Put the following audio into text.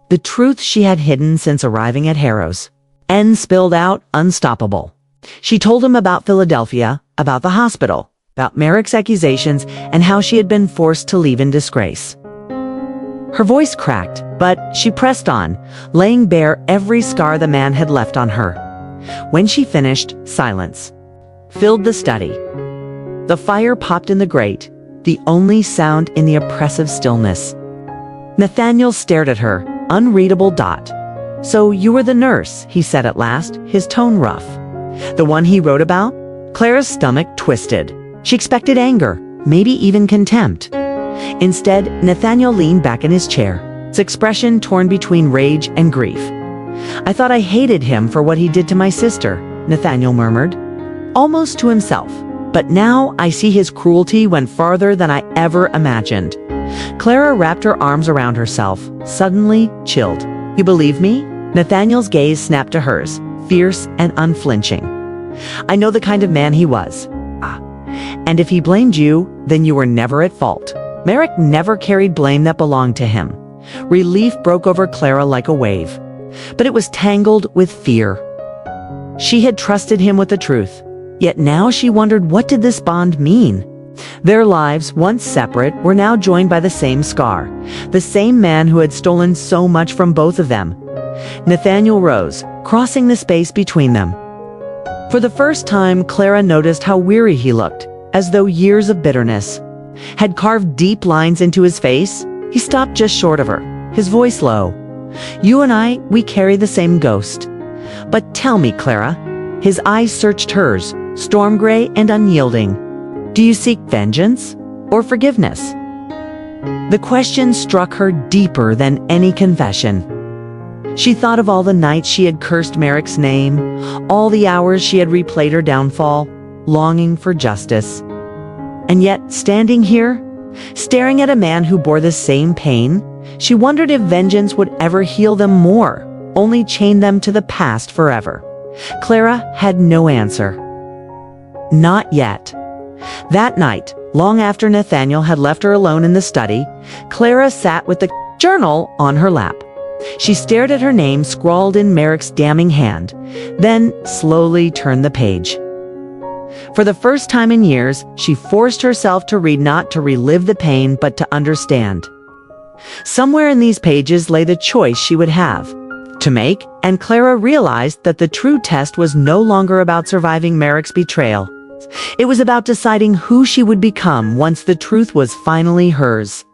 the truth she had hidden since arriving at Harrow's. N spilled out, unstoppable. She told him about Philadelphia, about the hospital, about Merrick's accusations, and how she had been forced to leave in disgrace. Her voice cracked, but she pressed on, laying bare every scar the man had left on her. When she finished, silence filled the study. The fire popped in the grate, the only sound in the oppressive stillness. Nathaniel stared at her, unreadable dot. "So you were the nurse," he said at last, his tone rough. "The one he wrote about?" Clara's stomach twisted. She expected anger, maybe even contempt. Instead, Nathaniel leaned back in his chair, his expression torn between rage and grief. "I thought I hated him for what he did to my sister," Nathaniel murmured, almost to himself. "But now I see his cruelty went farther than I ever imagined." Clara wrapped her arms around herself, suddenly chilled. "You believe me?" Nathaniel's gaze snapped to hers, fierce and unflinching. "I know the kind of man he was. And if he blamed you, then you were never at fault. Merrick never carried blame that belonged to him." Relief broke over Clara like a wave, but it was tangled with fear. She had trusted him with the truth, yet now she wondered, what did this bond mean? Their lives, once separate, were now joined by the same scar, the same man who had stolen so much from both of them. Nathaniel rose, crossing the space between them. For the first time, Clara noticed how weary he looked, as though years of bitterness had carved deep lines into his face. He stopped just short of her, his voice low. "You and I, we carry the same ghost. But tell me, Clara," his eyes searched hers, storm gray and unyielding, "do you seek vengeance or forgiveness?" The question struck her deeper than any confession. She thought of all the nights she had cursed Merrick's name, all the hours she had replayed her downfall, longing for justice. And yet, standing here, staring at a man who bore the same pain, she wondered if vengeance would ever heal them more, only chain them to the past forever. Clara had no answer. Not yet. That night, long after Nathaniel had left her alone in the study, Clara sat with the journal on her lap. She stared at her name scrawled in Merrick's damning hand, then slowly turned the page. For the first time in years, she forced herself to read, not to relive the pain, but to understand. Somewhere in these pages lay the choice she would have to make, and Clara realized that the true test was no longer about surviving Merrick's betrayal. It was about deciding who she would become once the truth was finally hers.